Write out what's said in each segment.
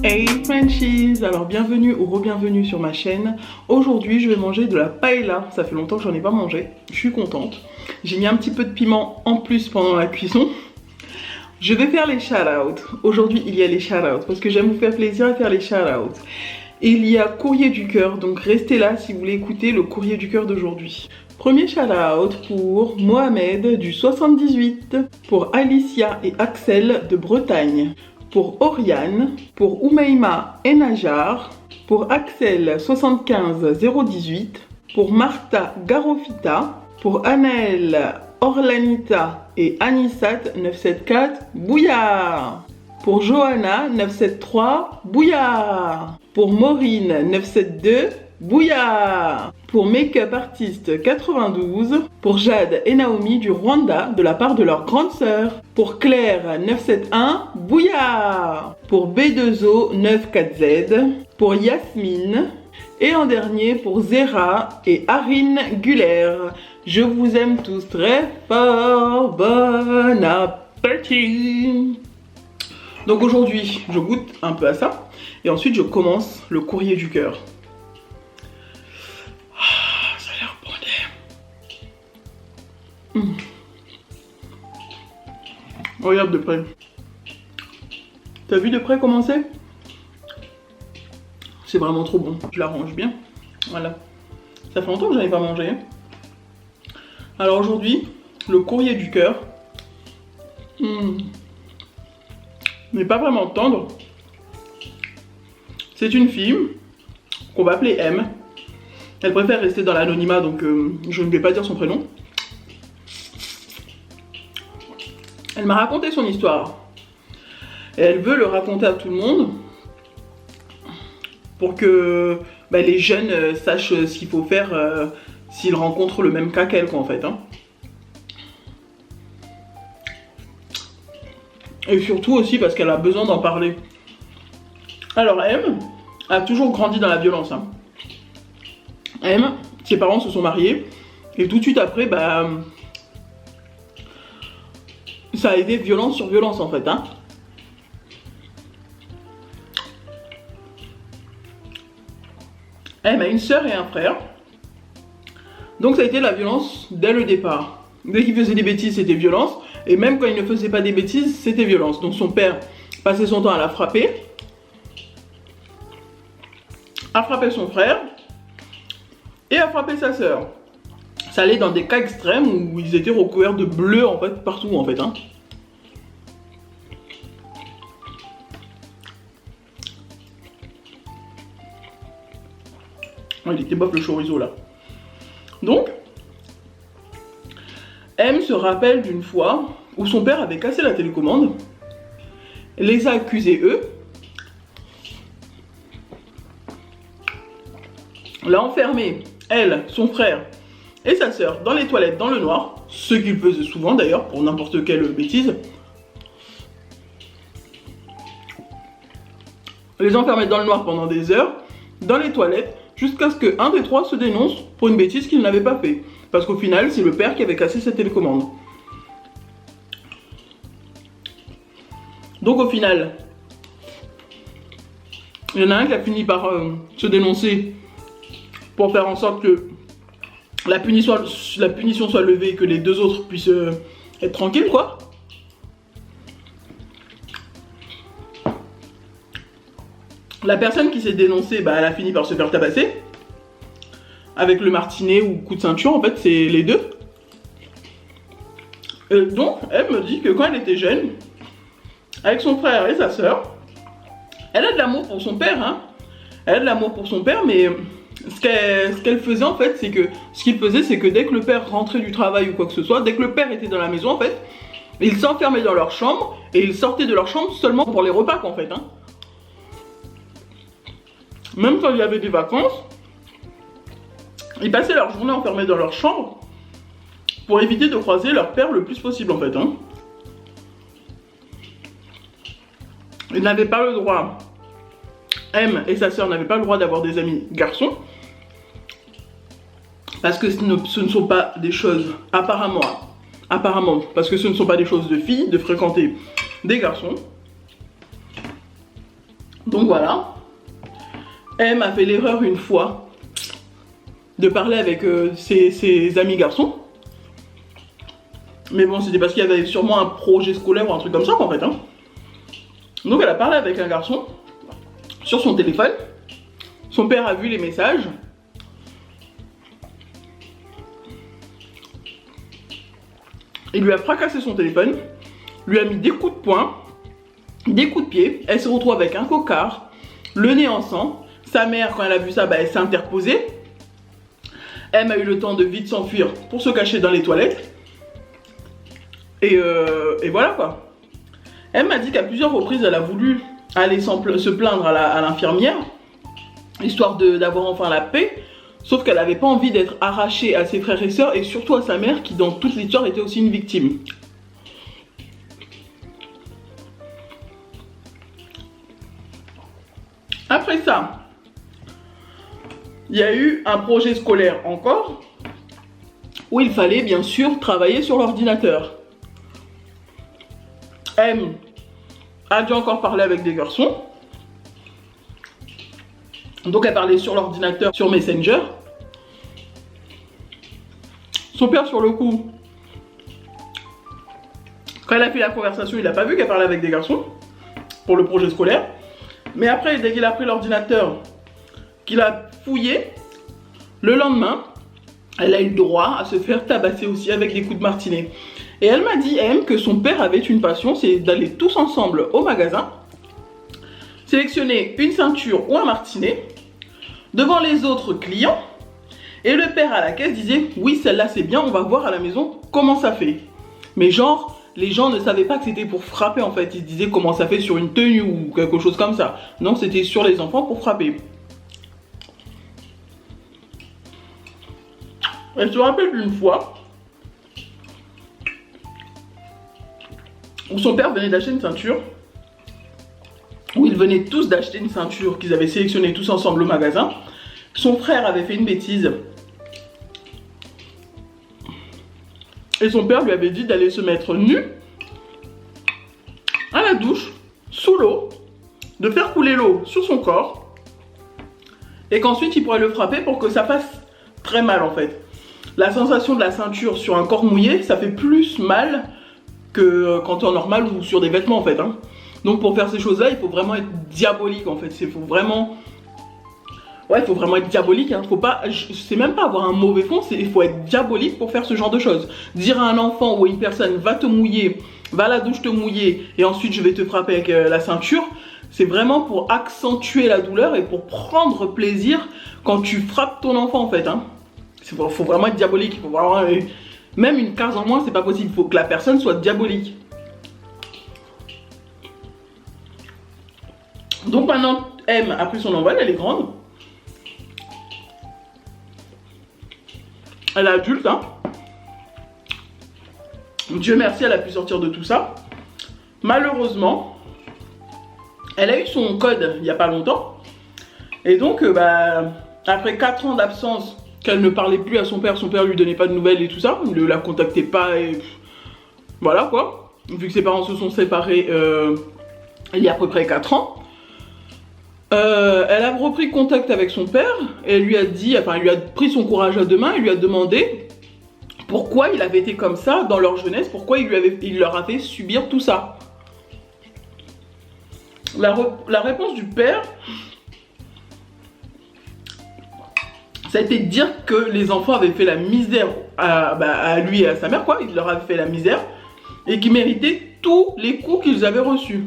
Hey Frenchies, alors bienvenue ou re-bienvenue sur ma chaîne. Aujourd'hui je vais manger de la paella, ça fait longtemps que j'en ai pas mangé, je suis contente. J'ai mis un petit peu de piment en plus pendant la cuisson. Je vais faire les shout-outs. Aujourd'hui il y a les shout-outs parce que j'aime vous faire plaisir à faire les shout-outs. Il y a Courrier du Cœur, donc restez là si vous voulez écouter le Courrier du Cœur d'aujourd'hui. Premier shout-out pour Mohamed du 78, pour Alicia et Axel de Bretagne, pour Oriane, pour Oumeima et Najar, pour Axel 75018, pour Martha Garofita, pour Anaël Orlanita et Anissat 974 Bouillard, pour Johanna 973 Bouillard, pour Maureen 972 Bouillard, pour Makeup Artiste 92, pour Jade et Naomi du Rwanda de la part de leur grande sœur, pour Claire 971 Bouillard, pour B2O 94Z, pour Yasmine, et en dernier pour Zera et Arine Guller. Je vous aime tous très fort, bon appétit. Donc aujourd'hui je goûte un peu à ça et ensuite je commence le Courrier du Cœur. Ça a l'air bon. Regarde de près. T'as vu de près comment c'est? C'est vraiment trop bon. Je l'arrange bien. Voilà. Ça fait longtemps que j'en ai pas mangé. Alors aujourd'hui, le Courrier du Cœur. Mais pas vraiment tendre. C'est une fille qu'on va appeler M. Elle préfère rester dans l'anonymat, donc je ne vais pas dire son prénom. Elle m'a raconté son histoire. Et elle veut le raconter à tout le monde pour que les jeunes sachent ce qu'il faut faire s'ils rencontrent le même cas qu'elle, quoi, en fait. Hein. Et surtout aussi parce qu'elle a besoin d'en parler. Alors M a toujours grandi dans la violence. Hein. M, ses parents se sont mariés et tout de suite après, ça a été violence sur violence en fait. Hein. M a une sœur et un frère. Donc ça a été la violence dès le départ. Dès qu'il faisait des bêtises, c'était violence. Et même quand il ne faisait pas des bêtises, c'était violence. Donc son père passait son temps à la frapper. À frapper son frère. Et à frapper sa sœur. Ça allait dans des cas extrêmes où ils étaient recouverts de bleu en fait, partout en fait. Hein. Oh, il était bof le chorizo là. Donc, M se rappelle d'une fois où son père avait cassé la télécommande, les a accusés eux, l'a enfermé, elle, son frère et sa sœur dans les toilettes dans le noir, ce qu'ils faisaient souvent d'ailleurs pour n'importe quelle bêtise. Les enfermer dans le noir pendant des heures, dans les toilettes, jusqu'à ce qu'un des trois se dénonce pour une bêtise qu'il n'avait pas fait. Parce qu'au final, c'est le père qui avait cassé cette télécommande. Donc au final, il y en a un qui a fini par se dénoncer pour faire en sorte que la punition soit levée et que les deux autres puissent être tranquilles, quoi. La personne qui s'est dénoncée, elle a fini par se faire tabasser. Avec le martinet ou coup de ceinture, en fait, c'est les deux. Et donc, elle me dit que quand elle était jeune, avec son frère et sa sœur, elle a de l'amour pour son père, hein. Elle a de l'amour pour son père, mais ce qu'elle faisait, en fait, c'est que dès que le père rentrait du travail ou quoi que ce soit, dès que le père était dans la maison, en fait, ils s'enfermaient dans leur chambre et ils sortaient de leur chambre seulement pour les repas, quoi, en fait, hein. Même quand il y avait des vacances, ils passaient leur journée enfermés dans leur chambre pour éviter de croiser leur père le plus possible en fait. Hein. Ils n'avaient pas le droit, M et sa sœur n'avaient pas le droit d'avoir des amis garçons. Parce que ce ne sont pas des choses apparemment apparemment, parce que ce ne sont pas des choses de filles, de fréquenter des garçons. Donc voilà. M a fait l'erreur une fois de parler avec ses amis garçons. Mais bon, c'était parce qu'il y avait sûrement un projet scolaire ou un truc comme ça en fait. Hein. Donc elle a parlé avec un garçon sur son téléphone. Son père a vu les messages. Il lui a fracassé son téléphone, lui a mis des coups de poing, des coups de pied. Elle se retrouve avec un cocard, le nez en sang. Sa mère, quand elle a vu ça, elle s'est interposée. Elle a eu le temps de vite s'enfuir pour se cacher dans les toilettes. Et voilà quoi. Elle m'a dit qu'à plusieurs reprises, elle a voulu aller se plaindre à l'infirmière, histoire d'avoir enfin la paix. Sauf qu'elle n'avait pas envie d'être arrachée à ses frères et sœurs et surtout à sa mère qui dans toute l'histoire était aussi une victime. Après ça, il y a eu un projet scolaire encore où il fallait bien sûr travailler sur l'ordinateur. M a dû encore parler avec des garçons. Donc elle parlait sur l'ordinateur, sur Messenger. Son père sur le coup, quand elle a fait la conversation, il n'a pas vu qu'elle parlait avec des garçons pour le projet scolaire. Mais après, dès qu'il a pris l'ordinateur, qu'il a fouillé, le lendemain, elle a eu le droit à se faire tabasser aussi avec des coups de martinet. Et elle m'a dit, M, que son père avait une passion, c'est d'aller tous ensemble au magasin, sélectionner une ceinture ou un martinet devant les autres clients. Et le père à la caisse disait, oui, celle-là c'est bien, on va voir à la maison comment ça fait. Mais genre, les gens ne savaient pas que c'était pour frapper en fait. Ils se disaient comment ça fait sur une tenue ou quelque chose comme ça. Non, c'était sur les enfants pour frapper. Elle se rappelle d'une fois où son père venait d'acheter une ceinture, où ils venaient tous d'acheter une ceinture qu'ils avaient sélectionnée tous ensemble au magasin. Son frère avait fait une bêtise. Et son père lui avait dit d'aller se mettre nu à la douche, sous l'eau, de faire couler l'eau sur son corps et qu'ensuite il pourrait le frapper pour que ça fasse très mal en fait. La sensation de la ceinture sur un corps mouillé, ça fait plus mal que quand tu es en normal ou sur des vêtements en fait. Hein. Donc pour faire ces choses-là, il faut vraiment être diabolique en fait. Il faut vraiment être diabolique. Hein. Faut pas, c'est même pas avoir un mauvais fond, il faut être diabolique pour faire ce genre de choses. Dire à un enfant ou à une personne, va te mouiller, va à la douche te mouiller et ensuite je vais te frapper avec la ceinture, c'est vraiment pour accentuer la douleur et pour prendre plaisir quand tu frappes ton enfant en fait. Hein. Faut vraiment être diabolique. Faut vraiment, même une case en moins, c'est pas possible. Il faut que la personne soit diabolique. Donc maintenant, M a pris son envol, elle est grande. Elle est adulte, hein. Dieu merci, elle a pu sortir de tout ça. Malheureusement, elle a eu son code il n'y a pas longtemps. Et donc, après 4 ans d'absence, qu'elle ne parlait plus à son père lui donnait pas de nouvelles et tout ça, il ne la contactait pas et voilà quoi. Vu que ses parents se sont séparés il y a à peu près 4 ans. Elle a repris contact avec son père et elle lui a dit, enfin elle lui a pris son courage à deux mains et lui a demandé pourquoi il avait été comme ça dans leur jeunesse, pourquoi il leur avait subir tout ça. La réponse du père, ça a été de dire que les enfants avaient fait la misère à lui et à sa mère, quoi. Il leur avait fait la misère et qu'ils méritaient tous les coups qu'ils avaient reçus.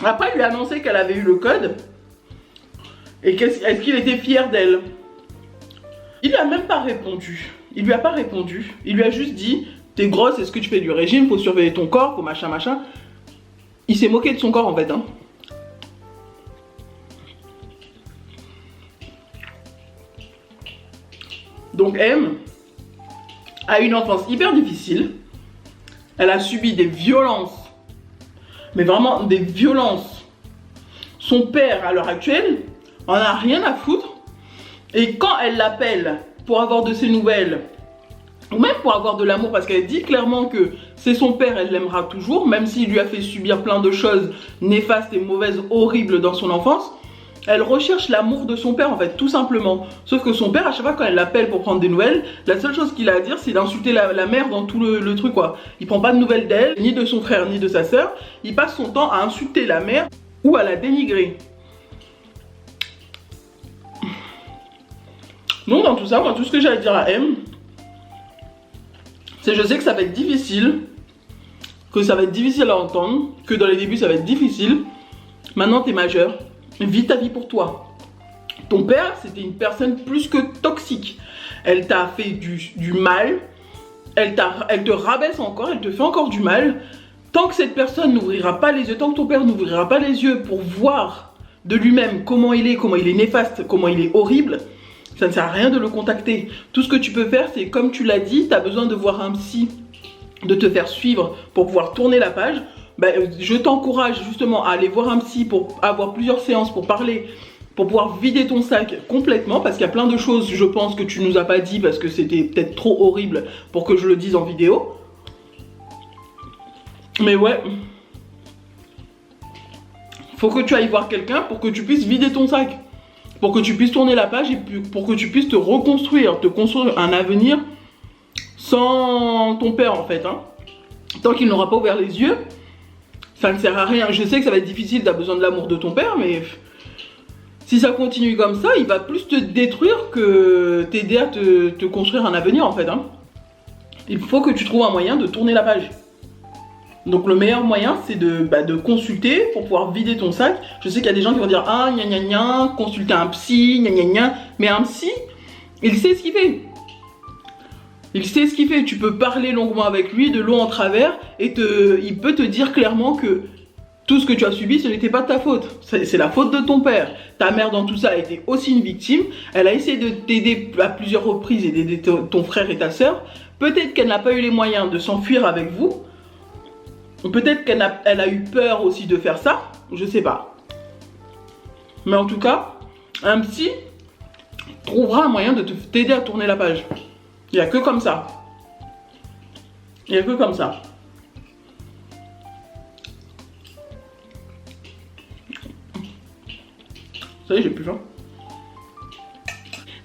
Après, il lui a annoncé qu'elle avait eu le code et est-ce qu'il était fier d'elle. Il lui a même pas répondu. Il lui a pas répondu. Il lui a juste dit, t'es grosse, est-ce que tu fais du régime, faut surveiller ton corps, faut machin machin. Il s'est moqué de son corps en fait. Hein. Donc M a eu une enfance hyper difficile. Elle a subi des violences. Mais vraiment des violences. Son père, à l'heure actuelle, en a rien à foutre. Et quand elle l'appelle pour avoir de ses nouvelles, ou même pour avoir de l'amour, parce qu'elle dit clairement que c'est son père, elle l'aimera toujours, même s'il lui a fait subir plein de choses néfastes et mauvaises, horribles dans son enfance. Elle recherche l'amour de son père en fait, tout simplement. Sauf que son père, à chaque fois quand elle l'appelle pour prendre des nouvelles, la seule chose qu'il a à dire, c'est d'insulter la mère dans tout le truc quoi. Il prend pas de nouvelles d'elle, ni de son frère, ni de sa sœur. Il passe son temps à insulter la mère ou à la dénigrer. Donc dans tout ça, moi tout ce que j'ai à dire à M, c'est je sais que ça va être difficile, à entendre, que dans les débuts ça va être difficile. Maintenant t'es majeur, vis ta vie pour toi. Ton père c'était une personne plus que toxique. Elle t'a fait du mal, elle te rabaisse encore, elle te fait encore du mal. Tant que cette personne n'ouvrira pas les yeux, tant que ton père n'ouvrira pas les yeux pour voir de lui-même comment il est néfaste, comment il est horrible, ça ne sert à rien de le contacter. Tout ce que tu peux faire, c'est comme tu l'as dit, tu as besoin de voir un psy, de te faire suivre pour pouvoir tourner la page. Je t'encourage justement à aller voir un psy pour avoir plusieurs séances pour parler, pour pouvoir vider ton sac complètement, parce qu'il y a plein de choses, je pense, que tu nous as pas dit parce que c'était peut-être trop horrible pour que je le dise en vidéo. Mais ouais, faut que tu ailles voir quelqu'un pour que tu puisses vider ton sac, pour que tu puisses tourner la page et pour que tu puisses te reconstruire, te construire un avenir sans ton père en fait. Tant qu'il n'aura pas ouvert les yeux, ça ne sert à rien. Je sais que ça va être difficile, tu as besoin de l'amour de ton père, mais si ça continue comme ça, il va plus te détruire que t'aider à te construire un avenir en fait. Il faut que tu trouves un moyen de tourner la page. Donc le meilleur moyen c'est de consulter pour pouvoir vider ton sac. Je sais qu'il y a des gens qui vont dire ah gna gna gna, consulter un psy, gna gna gna. Mais un psy, il sait ce qu'il fait. Il sait ce qu'il fait. Tu peux parler longuement avec lui, de long en travers, et il peut te dire clairement que tout ce que tu as subi, ce n'était pas de ta faute. C'est la faute de ton père. Ta mère dans tout ça a été aussi une victime. Elle a essayé de t'aider à plusieurs reprises et d'aider ton frère et ta soeur. Peut-être qu'elle n'a pas eu les moyens de s'enfuir avec vous. Peut-être qu'elle a eu peur aussi de faire ça, je sais pas. Mais en tout cas, un psy trouvera un moyen de t'aider à tourner la page. Il n'y a que comme ça. Il n'y a que comme ça. Ça y est, j'ai plus faim.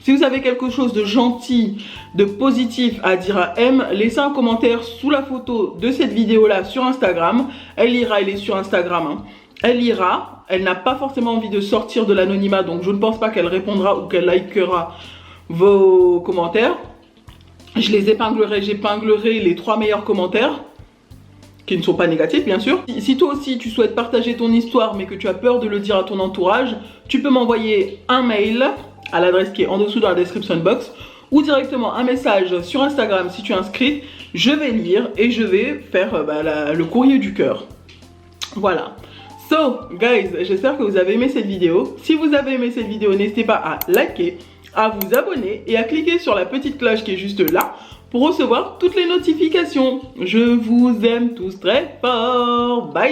Si vous avez quelque chose de gentil, de positif à dire à M, laissez un commentaire sous la photo de cette vidéo là sur Instagram. Elle lira, elle est sur Instagram. Elle lira, elle n'a pas forcément envie de sortir de l'anonymat, donc je ne pense pas qu'elle répondra ou qu'elle likera vos commentaires. Je les épinglerai, j'épinglerai les 3 meilleurs commentaires, qui ne sont pas négatifs bien sûr. Si toi aussi tu souhaites partager ton histoire mais que tu as peur de le dire à ton entourage, tu peux m'envoyer un mail à l'adresse qui est en dessous dans la description box, ou directement un message sur Instagram si tu es inscrite. Je vais lire et je vais faire le courrier du cœur. Voilà. So guys, j'espère que vous avez aimé cette vidéo. Si vous avez aimé cette vidéo, n'hésitez pas à liker, à vous abonner et à cliquer sur la petite cloche qui est juste là pour recevoir toutes les notifications. Je vous aime tous très fort. Bye.